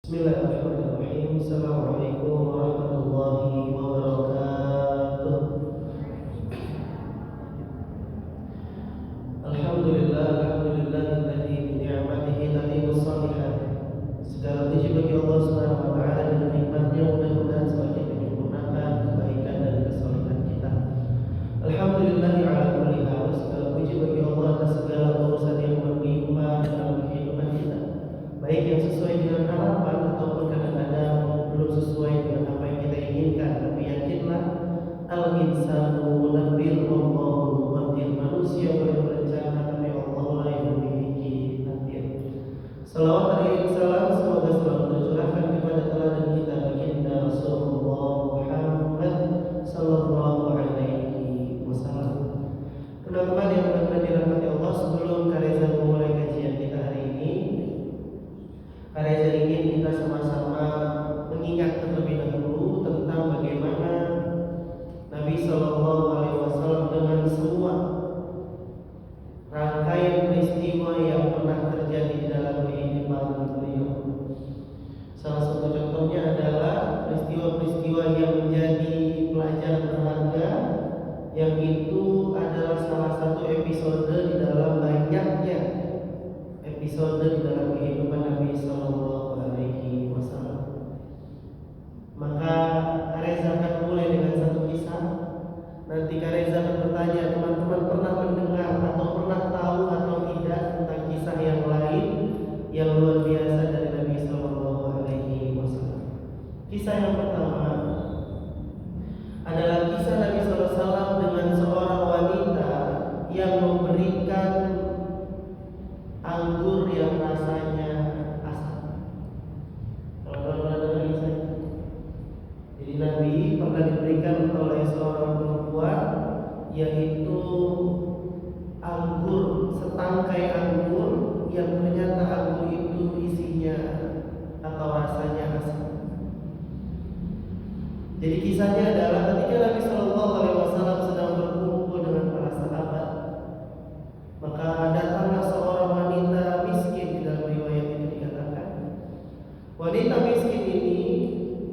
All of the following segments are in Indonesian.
Bismillahirrahmanirrahim. Assalamualaikum warahmatullahi wabarakatuh. Alhamdulillahilladzi bi ni'matihi tatimmu shalihat. Segala puji bagi Allah Subhanahu wa taala dengan nikmatnya mudah-mudahan semakin menyempurnakan kebaikan dan kesalehan kita. Alhamdulillahi ala kulli hal. Segala puji bagi Allah atas segala urusan yang menimpa dalam kehidupan kita, baik yang sesuai dengan harapan ataupun kadang-kadang belum sesuai dengan apa yang kita inginkan. Tapi yakinlah, al-insanu munabbir Allahul muqaddir. Manusia boleh berencana tapi Allah lah yang memiliki takdir. Salawat dan salam semoga selalu tercurahkan kepada teladan kita baginda Rasulullah Muhammad sallallahu alaihi wasallam. Teman-teman yang benar-benar dirahmati Allah, sebelum Kareza memulai kajian kita hari ini, Kareza ingin kita sama-sama mengingat terlebih dahulu tentang bagaimana Nabi Sallallahu Alaihi Wasallam dengan semua rangkaian peristiwa yang pernah terjadi di dalam kehidupan beliau. Salah satu contohnya adalah peristiwa-peristiwa yang menjadi pelajaran berharga, yang itu adalah salah satu episode di dalam banyaknya episode di dalam kehidupan Nabi Sallallahu Alaihi Wasallam. Maka Kareza akan mulai dengan satu kisah. Nanti Kareza akan bertanya, teman-teman pernah mendengar atau pernah tahu atau tidak tentang kisah yang lain yang luar biasa dari Nabi Sallallahu Alaihi Wasallam. Kisah yang pertama adalah kisah Nabi Sallallahu Alaihi Wasallam dengan seorang wanita yang memberikan anggur yang rasanya asam. Kalau pernah dengar kisah itu, jadi Nabi pernah diberikan oleh seorang perempuan, yaitu anggur, setangkai anggur yang ternyata anggur itu isinya atau rasanya asam. Jadi kisahnya adalah ketika Nabi Shallallahu Alaihi Wasallam sedang berkumpul dengan para sahabat, maka datanglah seorang wanita miskin. Di dalam riwayat itu dikatakan, wanita miskin ini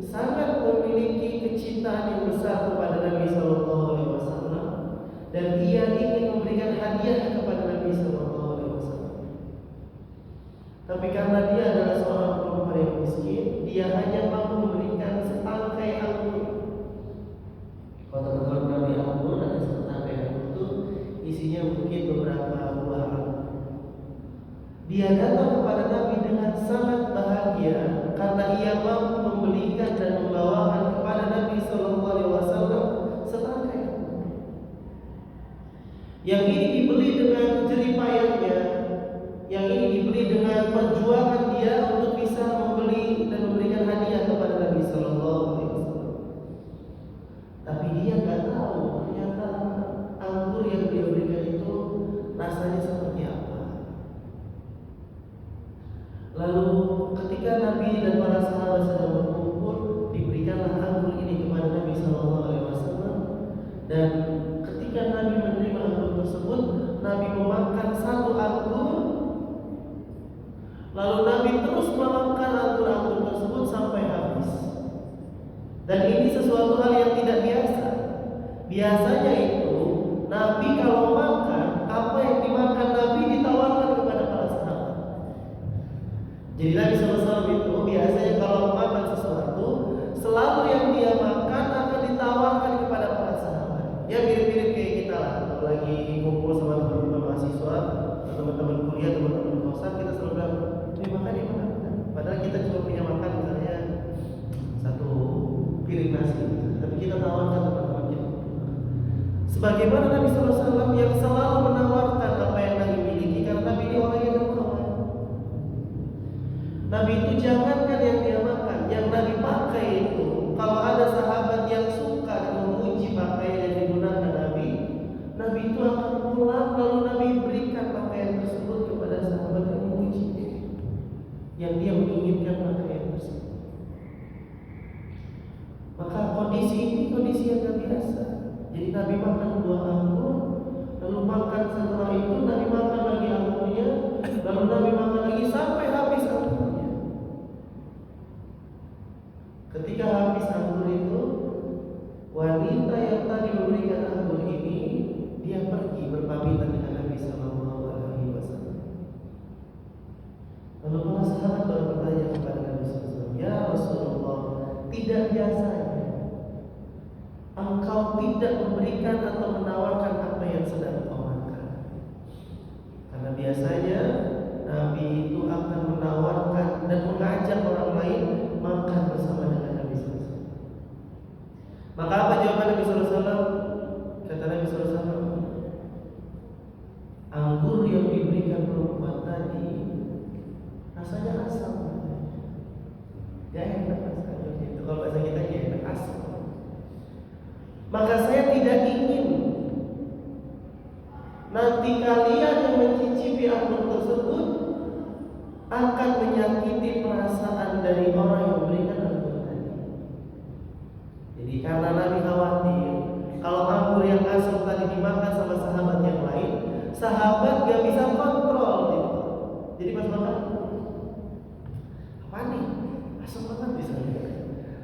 sangat memiliki kecintaan yang besar kepada Nabi Shallallahu Alaihi Wasallam, dan ia ingin memberikan hadiah kepada Nabi Shallallahu Alaihi Wasallam. Tapi karena dia adalah seorang perempuan yang miskin, dia hanya mampu memberikan setangkai anggur. Kalau teman-teman pernah di anggur, ada setangkai anggur itu isinya mungkin beberapa buah anggur. Dia datang kepada Nabi dengan sangat bahagia karena ia mampu membelikan dan membawakan kepada Nabi Sallallahu Alaihi Wasallam setangkai anggur. Yang ini dibeli dengan jerih payahnya, yang ini dibeli dengan perjuangan dia untuk bisa membeli dan memberikan hadiah kepada Nabi Sallallahu Alaihi Wasallam. Tapi dia nggak tahu ternyata anggur yang dia berikan itu rasanya seperti apa. Lalu ketika Nabi dan para sahabat sedang berkumpul, diberikanlah anggur ini kepada Nabi Sallallahu Alaihi Wasallam. Dan ketika Nabi menerima anggur tersebut, Nabi memakan satu anggur. Lalu Nabi terus memakan anggur-anggur tersebut sampai habis. Dan ini sesuatu hal yang tidak biasa. Biasanya itu Nabi kalau makan, apa yang dimakan Nabi ditawarkan kepada para sahabat. Jadi Nabi SAW itu biasanya kalau makan sesuatu, selalu yang dia makan akan ditawarkan kepada para sahabat. Ya mirip-mirip kayak kita lah, kalau lagi kumpul sama teman-teman mahasiswa, teman-teman kuliah, teman-teman kosan, kita selalu bilang, makan ya makan. Padahal kita cuma punya makan misalnya satu piring nasi, tapi kita tawarkan teman-teman kita. Sebagaimana Nabi SAW yang selalu menawarkan apa yang Nabi miliki, karena Nabi ini orang yang dermawan. Nabi itu jangankan yang dia makan, yang Nabi pakai itu, kalau ada sahabat yang suka dan memuji pakaian yang digunakan Nabi, Nabi itu akan pulang lalu Nabi berikan pakaian tersebut kepada sahabat yang memuji, yang dia menginginkan pakaian tersebut. Maka kondisi ini kondisi yang tidak biasa. Jadi Nabi makan buah anggur, lalu makan setelah itu Nabi makan lagi anggurnya, lalu Nabi makan lagi sampai habis anggurnya. memberikan anggur ini, dia pergi berpamitan dengan Nabi Sallallahu Alaihi Wasallam. Lalu para sahabat bertanya kepada Nabi Sallallahu Alaihi Wasallam, ya Rasulullah, tidak biasanya engkau tidak memberikan atau menawarkan apa yang sedang engkau makan? Karena biasanya Nabi itu akan menawarkan dan mengajak orang lain makan bersama dengan Nabi Sallallahu Alaihi Wasallam. Maka apa jawaban Nabi Sallallahu Alaihi Wasallam? Kata Nabi Sallallahu Alaihi Wasallam, anggur yang diberikan perempuan tadi rasanya asam. Ya enak rasanya itu. Kalau bahasa kita ya enak asam. Maka saya tidak ingin nanti kalian yang mencicipi anggur tersebut akan menyakiti perasaan dari orang yang memberikan anggur tadi. Jadi karena Nabi khawatir kalau anggur yang asam tadi dimakan sama sahabat yang lain, sahabat gak bisa kontrol gitu. Jadi pas makan, apa nih? Asam banget misalnya.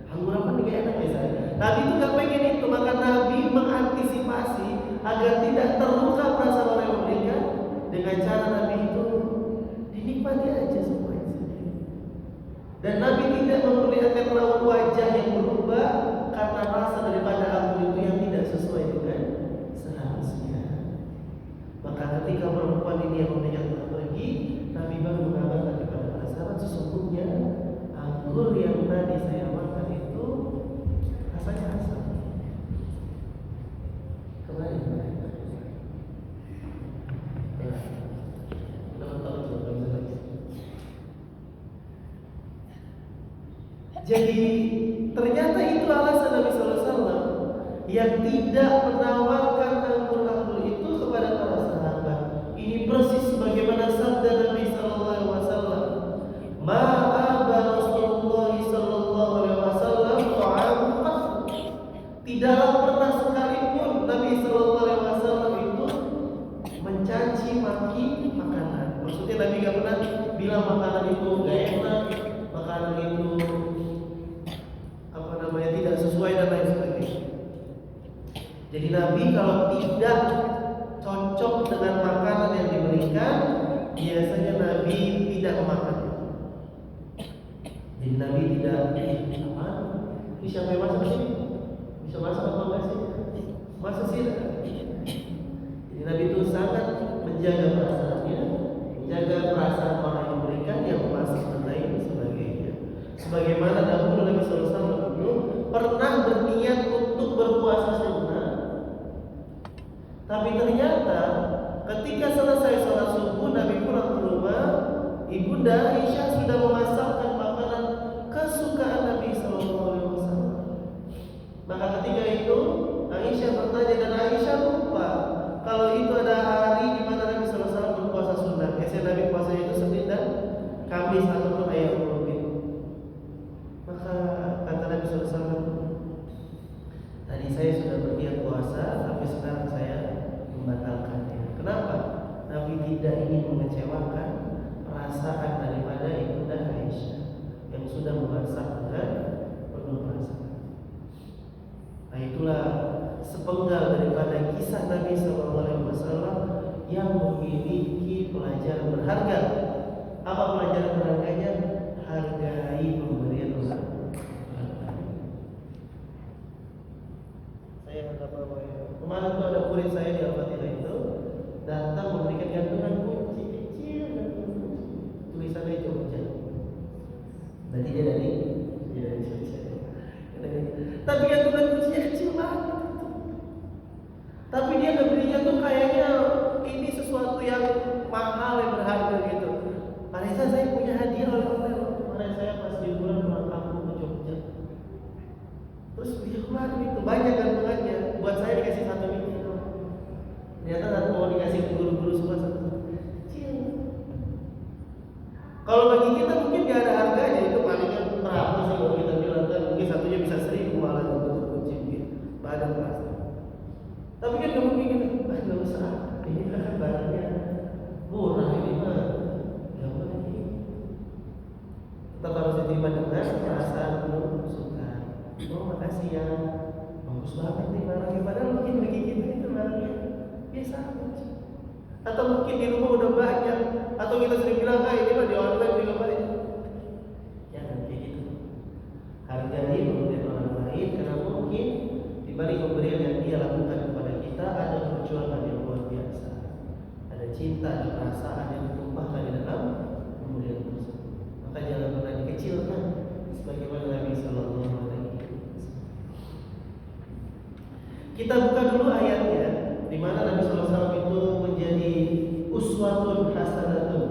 Anggur apa nih gak enak misalnya. Nabi itu gak pengen itu, maka Nabi mengantisipasi agar tidak terluka perasaan orang yang memberikan dengan cara Nabi itu dinikmati aja semuanya sendiri. Dan Nabi tidak memperlihatkan raut wajah yang berubah karena rasa daripada anggur itu yang tidak sesuai dengan seharusnya. Maka ketika perempuan ini yang telah pergi, Nabi baru mengabarkan kepada para sahabat, sesungguhnya anggur yang tadi saya makan itu rasanya asam. Kembali. Jadi ternyata itu alasan Nabi Sallallahu Alaihi Wasallam yang tidak menawarkan anggur-anggur itu kepada para sahabat. Ini persis sebagaimana sabda Nabi Sallallahu Alaihi Wasallam, ma'aba Rasulullah Sallallahu Alaihi Wasallam ta'amuqat. Tidaklah pernah sekalipun Nabi Sallallahu Alaihi Wasallam itu mencaci maki makanan. Maksudnya Nabi gak pernah bilang makanan itu gak enak, makanan itu tidak sesuai dan lain sebagainya. Jadi Nabi kalau tidak cocok dengan makanan yang diberikan, biasanya Nabi tidak memakan. Jadi Nabi tidak apa? Ini siapa yang masak sih? Bisa masak atau enggak sih? Masa sih? Jadi Nabi itu sangat menjaga perasaannya, menjaga perasaan orang yang memberikan, yang memasak dan lain sebagainya. Sebagaimana dahulu Nabi Sallallahu Alaihi Wasallam pernah berniat untuk berpuasa sunnah, tapi ternyata ketika selesai sholat subuh Nabi pulang ke rumah, Ibunda Aisyah sudah memasakkan makanan kesukaan Nabi Sallallahu Alaihi Wasallam. Maka ketika itu Aisyah bertanya dan Aisyah lupa kalau itu ada hari di mana Nabi Sallallahu Alaihi Wasallam berpuasa sunnah. Biasanya Nabi puasa itu Senin dan Kamis ataupun ayam Rabi. Maka kata Nabi Sallallahu Alaihi Wasallam, tadi saya sudah berniat puasa, tapi sekarang saya membatalkannya. Kenapa? Nabi tidak ingin mengecewakan perasaan daripada Ibunda Aisyah yang sudah memasak dengan penuh perasaan. Nah itulah sepenggal daripada kisah Nabi Sallallahu Alaihi Wasallam yang memiliki pelajaran berharga. Apa pelajaran berharganya? Hargai pemberian orang. Kemarin tuh ada murid saya di Al-Fatihah itu datang memberikan gantungan kunci kecil, tulisannya Jogja. Berarti dia dari Jogja. Tapi gantungan kuncinya kecil banget. Tapi dia ngebelinya tuh kayaknya ini sesuatu yang mahal, yang berharga gitu. Pak Reza, saya punya hadiah oleh-oleh kemarin saya pas liburan pulang kampung ke Jogja. Terus dia keluarin itu banyak gantungannya. Buat saya dikasih satu ini. Ternyata nggak mau dikasih ke guru-guru semua satu kecil. Kalau bagi kita mungkin nggak ada harganya, itu palingnya berapa sih kalau kita bilang kan mungkin satunya bisa 1.000 malah untuk kunci gitu. Badan plastik. Tapi kan kamu mikir, nggak usah. Ini kan barangnya murah ini mah. Nggak boleh. Tetap harus diterima dengan perasaan penuh suka. Oh makasih ya. Bagus bagus banget nih barangnya, padahal mungkin bagi kita itu barangnya biasa aja. Atau mungkin di rumah udah banyak, atau kita sering bilang ini mah di online juga banyak. Jangan kayak gitu. Hargai pemberian orang lain, karena mungkin di balik pemberian yang dia lakukan kepada kita ada perjuangan yang luar biasa, ada cinta, ada perasaan yang ditumpahkan di dalam pemberian tersebut. Maka jangan pernah dikecilkan, sebagaimana Nabi Sallallahu Alaihi Wasallam. Kita buka dulu ayatnya, di mana Nabi Sallallahu Alaihi Wasallam itu menjadi uswatun hasanatun.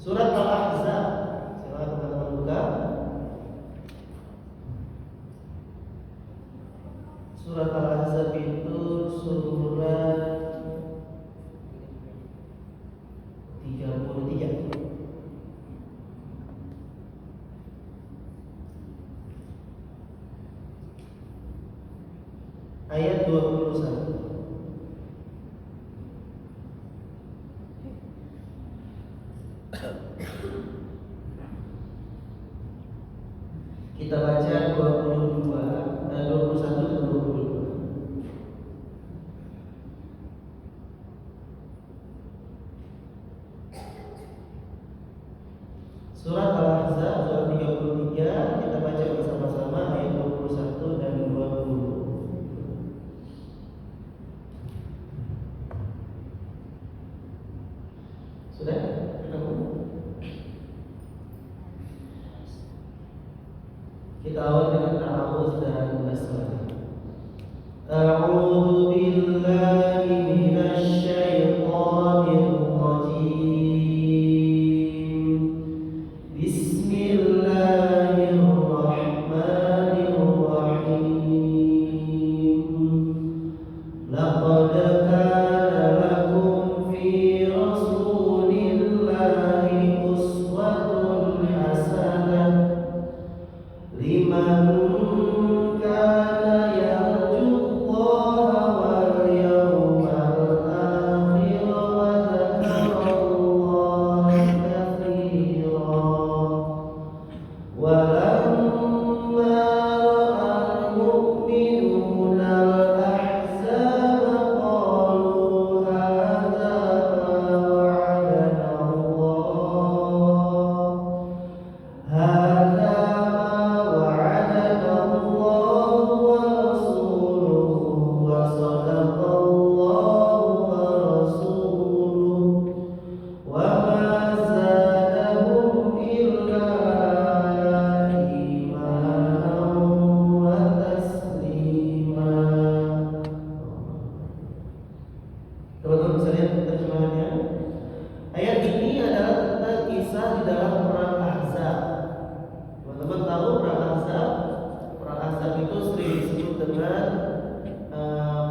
Surat Al-Ahzab, silakan teman-teman buka. Surat Al-Ahzab itu surat 33. Ayat 21. Kita baca 22, 21 dan 22. Surat Al-Ahzab surat 33, kita baca bersama-sama ayat 21 dan 20. Sudah? Kita awal dengan ta'awuz dan basmalah. A'udzu billahi minasy syaithanir rajim. Bismillahirrahmanirrahim. Laqad kana lakum fi rasulillahi uswatun hasanah liman kana yarjullaha wal yawmal akhir wa dzakarallaha katsiran. Walamma ra'al mu'minuna al-ahzaba qalu hadza ma wa'adana Allah, hadza teman-teman bisa lihat terjemahannya. Ayat ini adalah tentang kisah di dalam perang Ahzab. Teman-teman tahu perang Ahzab? Perang Ahzab itu sering disebut dengan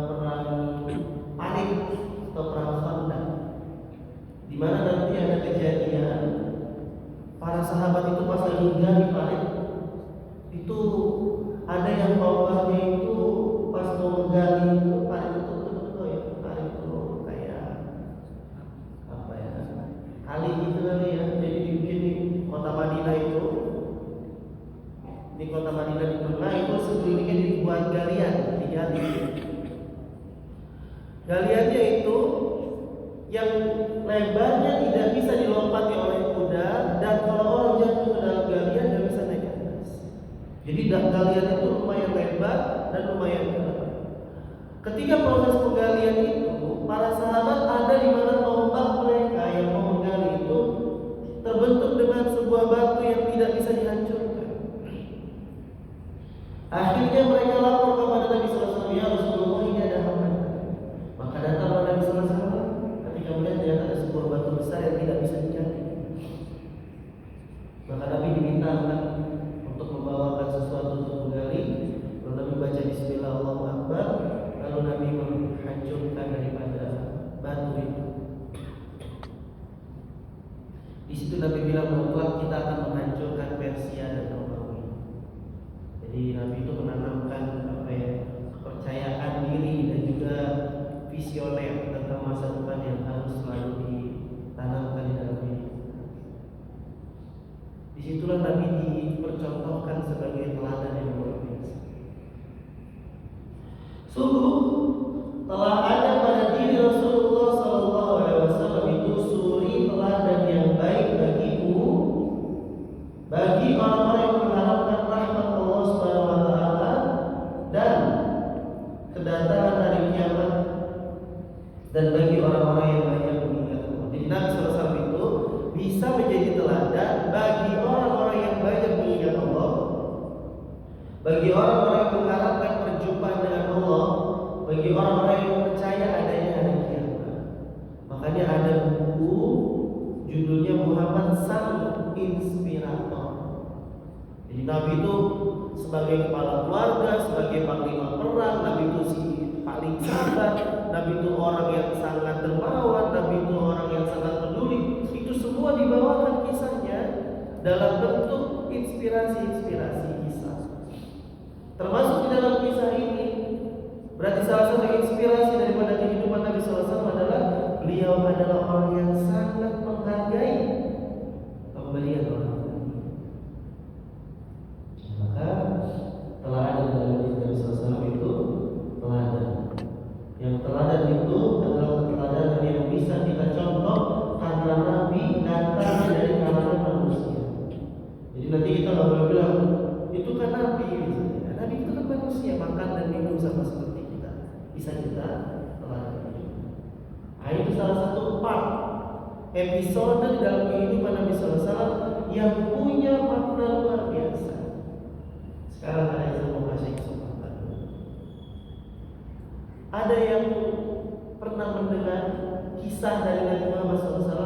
perang Panik atau perang Khandaq, di mana nanti ada kejadian para sahabat itu pas lagi gali panik itu ada yang tombaknya itu pas mau menggali itu panik itu betul-betul ya, panik itu kayak apa ya, kali gitu kali ya. Jadi dibikin di kota Madinah itu, di kota Madinah di tengah itu sekelilingnya dibuat galian, digali. Galiannya itu yang lebarnya tidak bisa dilompati oleh kuda, dan kalau orang jatuh ke dalam galian tidak bisa naik ke atas. Jadi galian itu lumayan lebar dan lumayan dalam. Ketika proses penggalian itu, para sahabat ada di mana tombak mereka yang mau menggali itu terbentuk dengan sebuah batu yang tidak bisa dihancurkan. Akhirnya mereka lapor kepada Nabi Sallallahu Alaihi Wasallam, ya Rasulullah, ini ada hambatan. Maka datanglah Nabi Sallallahu Alaihi Wasallam ketika melihat ternyata ada sebuah batu besar yang tidak bisa digali. Maka Nabi dimintakan untuk membawakan sesuatu untuk menggali. Lalu Nabi baca Bismillah Allahu Akbar, lalu Nabi menghancurkan daripada batu itu. Di situ Nabi bilang bahwa kita akan menghancurkan Persia dan Romawi. Jadi Nabi itu menanamkan kepercayaan diri dan juga visioner tentang masa depan yang harus Sungguh telah ada pada diri Rasulullah SAW itu suri teladan yang baik bagimu, bagi orang-orang yang mengharapkan rahmat Allah Subhanahu wa taala dan kedatangan hari kiamat, dan bagi orang-orang yang banyak mengingat Allah. Jadi Nabi SAW itu bisa menjadi teladan bagi orang-orang yang banyak mengingat Allah, bagi orang-orang yang mengharapkan perjumpaan dengan Allah, bagi orang-orang yang percaya adanya hari kiamat. Makanya ada buku judulnya Muhammad Sang Inspirator. Jadi Nabi itu sebagai kepala keluarga, sebagai panglima perang, Nabi itu paling sabar, Nabi itu orang yang sangat dermawan, Nabi itu orang yang sangat peduli. Itu semua dibawakan kisahnya dalam bentuk inspirasi-inspirasi kisah. Termasuk di dalam kisah ini, berarti salah satu inspirasi daripada kehidupan Nabi SAW adalah beliau adalah orang yang sangat menghargai pemberian orang lain. Maka telah ada dalam diri Nabi SAW itu teladan. Yang teladan itu adalah keteladanan yang bisa kita contoh karena Nabi datang dari kalangan manusia. Jadi nanti kita nggak boleh bilang itu kan Nabi. Nabi itu kan manusia, makan dan minum sama seperti kita. Bisa kita teladan. Nah, itu salah satu part episode dalam kehidupan Nabi SAW yang punya makna luar biasa. Sekarang saya mau kasih kesempatan. Ada yang pernah mendengar kisah dari Nabi Muhammad SAW